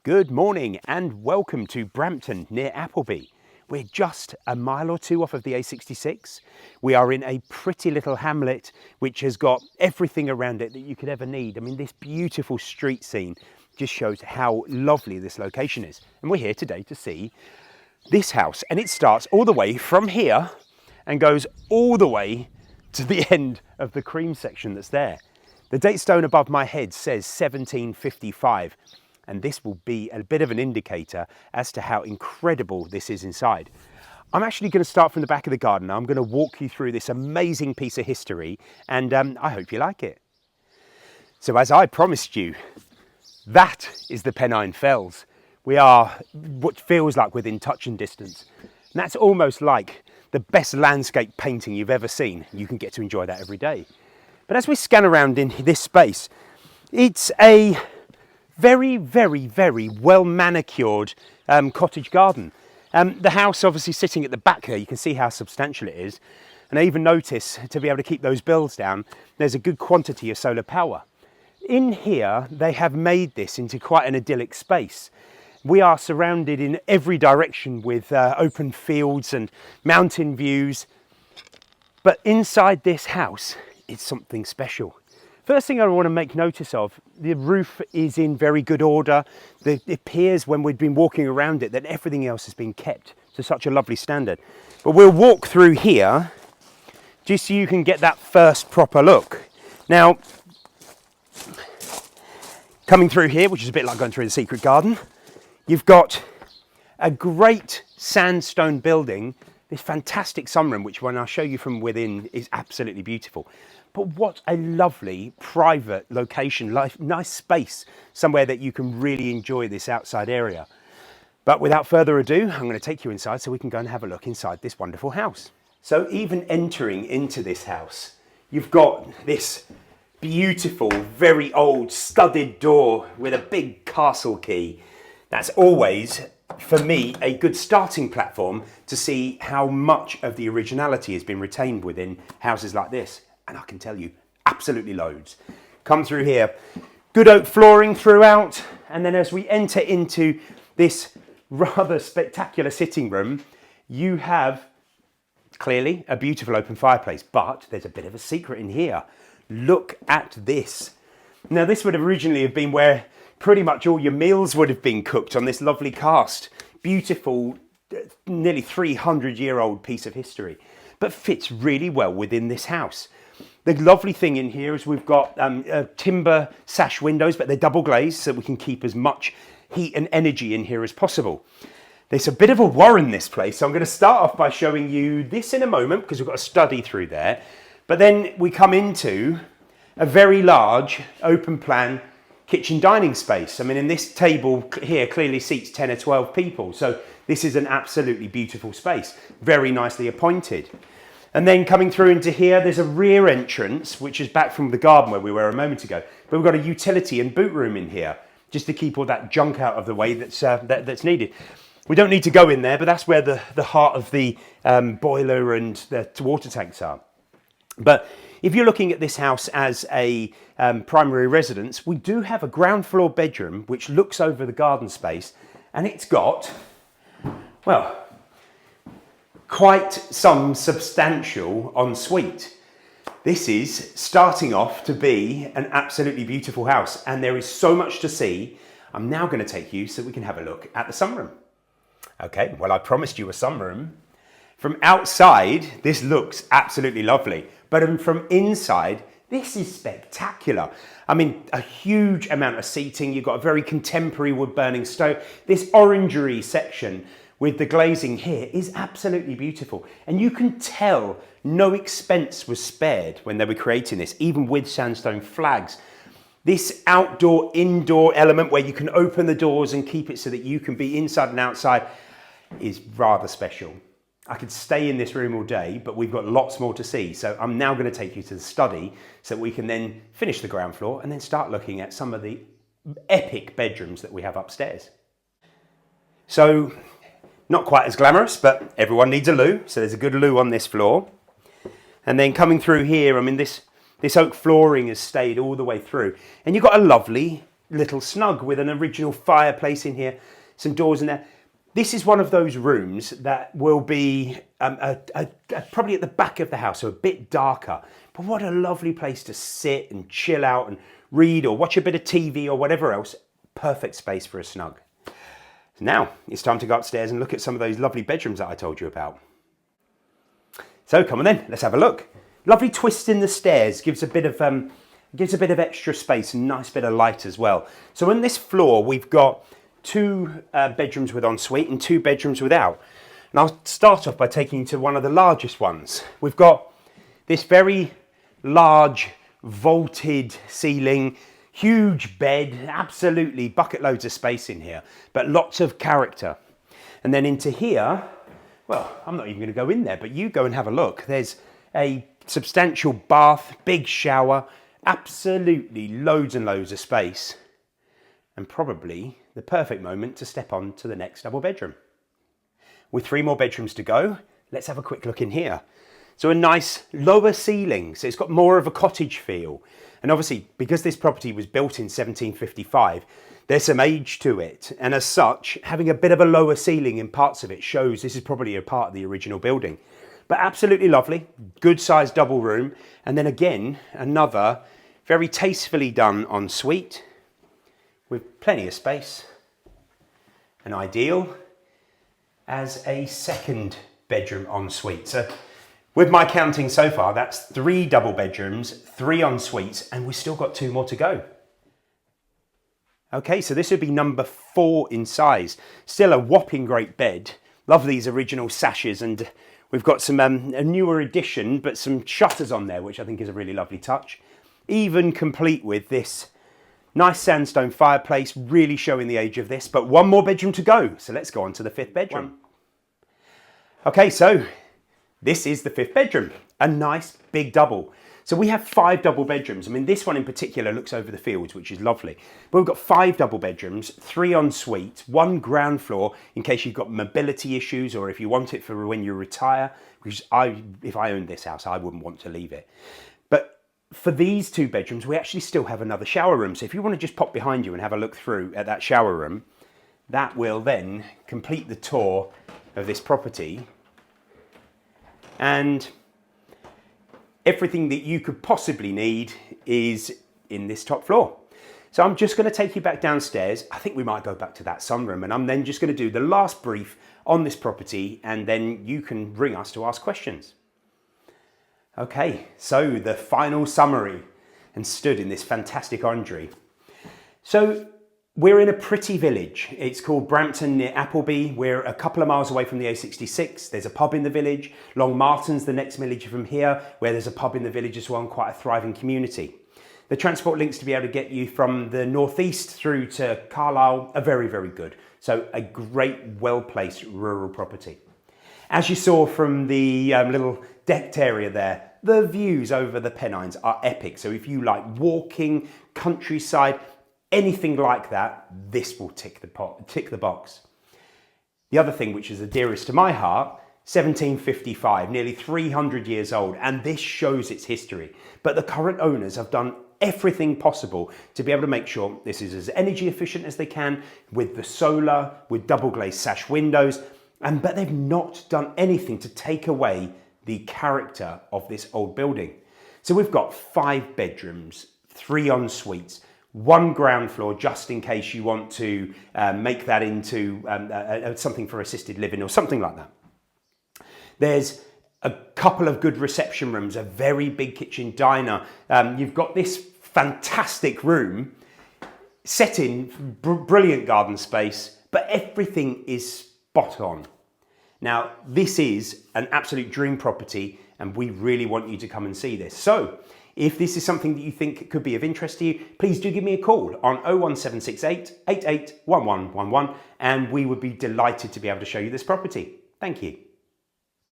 Good morning and welcome to Brampton near Appleby. We're just a mile or two off of the A66. We are in a pretty little hamlet which has got everything around it that you could ever need. I mean, this beautiful street scene just shows how lovely this location is. And we're here today to see this house, and it starts all the way from here and goes all the way to the end of the cream section that's there. The date stone above my head says 1755. And this will be a bit of an indicator as to how incredible this is inside. I'm actually going to start from the back of the garden. I'm going to walk you through this amazing piece of history, and I hope you like it. So as I promised you, that is the Pennine Fells. We are what feels like within touch and distance. And that's almost like the best landscape painting you've ever seen. You can get to enjoy that every day. But as we scan around in this space, it's a very well manicured cottage garden. The house obviously sitting at the back there, you can see how substantial it is. And I even notice, to be able to keep those bills down, there's a good quantity of solar power. In here, they have made this into quite an idyllic space. We are surrounded in every direction with open fields and mountain views. But inside this house, it's something special. First thing I want to make notice of, the roof is in very good order. It appears when we've been walking around it that everything else has been kept to such a lovely standard. But we'll walk through here just so you can get that first proper look. Now, coming through here, which is a bit like going through the secret garden, you've got a great sandstone building, this fantastic sunroom, which when I show you from within is absolutely beautiful. But what a lovely private location, nice space, somewhere that you can really enjoy this outside area. But without further ado, I'm going to take you inside so we can go and have a look inside this wonderful house. So even entering into this house, you've got this beautiful, very old studded door with a big castle key. That's always, for me, a good starting platform to see how much of the originality has been retained within houses like this. And I can tell you, absolutely loads. Come through here, good oak flooring throughout. And then as we enter into this rather spectacular sitting room, you have clearly a beautiful open fireplace, but there's a bit of a secret in here. Look at this. Now this would originally have been where pretty much all your meals would have been cooked on this lovely cast. Beautiful, nearly 300-year-old piece of history, but fits really well within this house. The lovely thing in here is we've got timber sash windows, but they're double glazed so we can keep as much heat and energy in here as possible. There's a bit of a war in this place, so I'm going to start off by showing you this in a moment because we've got a study through there. But then we come into a very large open plan kitchen dining space. I mean, in this table here clearly seats 10 or 12 people, so this is an absolutely beautiful space, very nicely appointed. And then coming through into here, there's a rear entrance, which is back from the garden where we were a moment ago. But we've got a utility and boot room in here, just to keep all that junk out of the way that's needed. We don't need to go in there, but that's where the heart of the boiler and the water tanks are. But if you're looking at this house as a primary residence, we do have a ground floor bedroom, which looks over the garden space, and it's got, well, quite some substantial ensuite. This is starting off to be an absolutely beautiful house, and there is so much to see. I'm now going to take you so we can have a look at the sunroom. Okay, well, I promised you a sunroom. From outside, this looks absolutely lovely, but from inside, this is spectacular. I mean, a huge amount of seating. You've got a very contemporary wood burning stove. This orangery section with the glazing here is absolutely beautiful. And you can tell no expense was spared when they were creating this, even with sandstone flags. This outdoor, indoor element where you can open the doors and keep it so that you can be inside and outside is rather special. I could stay in this room all day, but we've got lots more to see. So I'm now going to take you to the study so that we can then finish the ground floor and then start looking at some of the epic bedrooms that we have upstairs. So, not quite as glamorous, but everyone needs a loo. So there's a good loo on this floor. And then coming through here, I mean, this oak flooring has stayed all the way through. And you've got a lovely little snug with an original fireplace in here, some doors in there. This is one of those rooms that will be probably at the back of the house, so a bit darker. But what a lovely place to sit and chill out and read or watch a bit of TV or whatever else. Perfect space for a snug. Now it's time to go upstairs and look at some of those lovely bedrooms that I told you about. So come on then, let's have a look. Lovely twist in the stairs, gives a bit of extra space and nice bit of light as well. So on this floor we've got two bedrooms with ensuite and two bedrooms without. And I'll start off by taking you to one of the largest ones. We've got this very large vaulted ceiling, huge bed, absolutely bucket loads of space in here, but lots of character. And then into here, well, I'm not even going to go in there, but you go and have a look. There's a substantial bath, big shower, absolutely loads and loads of space, and probably the perfect moment to step on to the next double bedroom. With 3 more bedrooms to go, let's have a quick look in here. So a nice lower ceiling, so it's got more of a cottage feel. And obviously, because this property was built in 1755, there's some age to it. And as such, having a bit of a lower ceiling in parts of it shows this is probably a part of the original building. But absolutely lovely, good sized double room. And then again, another very tastefully done ensuite with plenty of space and ideal as a second bedroom ensuite. So with my counting so far, that's 3 double bedrooms, 3 ensuites, and we've still got 2 more to go. Okay, so this would be number 4 in size. Still a whopping great bed. Love these original sashes, and we've got some a newer addition, but some shutters on there, which I think is a really lovely touch. Even complete with this nice sandstone fireplace, really showing the age of this, but 1 more bedroom to go. So let's go on to the 5th bedroom. Okay, so this is the 5th bedroom, a nice big double. So we have 5 double bedrooms. I mean, this one in particular looks over the fields, which is lovely. But we've got 5 double bedrooms, 3 ensuite, 1 ground floor in case you've got mobility issues or if you want it for when you retire, because if I owned this house, I wouldn't want to leave it. But for these 2 bedrooms, we actually still have another shower room. So if you want to just pop behind you and have a look through at that shower room, that will then complete the tour of this property. And everything that you could possibly need is in this top floor. So I'm just going to take you back downstairs. I think we might go back to that sunroom, and I'm then just going to do the last brief on this property, and then you can ring us to ask questions. Okay, so the final summary, and stood in this fantastic orangery. So we're in a pretty village. It's called Brampton near Appleby. We're a couple of miles away from the A66. There's a pub in the village. Long Martin's the next village from here, where there's a pub in the village as well, and quite a thriving community. The transport links to be able to get you from the northeast through to Carlisle are very, very good. So a great, well-placed rural property. As you saw from the little decked area there, the views over the Pennines are epic. So if you like walking, countryside, anything like that, this will tick the box. The other thing which is the dearest to my heart, 1755, nearly 300 years old, and this shows its history. But the current owners have done everything possible to be able to make sure this is as energy efficient as they can, with the solar, with double glazed sash windows, but they've not done anything to take away the character of this old building. So we've got 5 bedrooms, 3 ensuites, 1 ground floor, just in case you want to make that into something for assisted living or something like that. There's a couple of good reception rooms, a very big kitchen diner. You've got this fantastic room set in brilliant garden space, but everything is spot on. Now, this is an absolute dream property, and we really want you to come and see this. So if this is something that you think could be of interest to you, please do give me a call on 01768 881111, and we would be delighted to be able to show you this property. Thank you.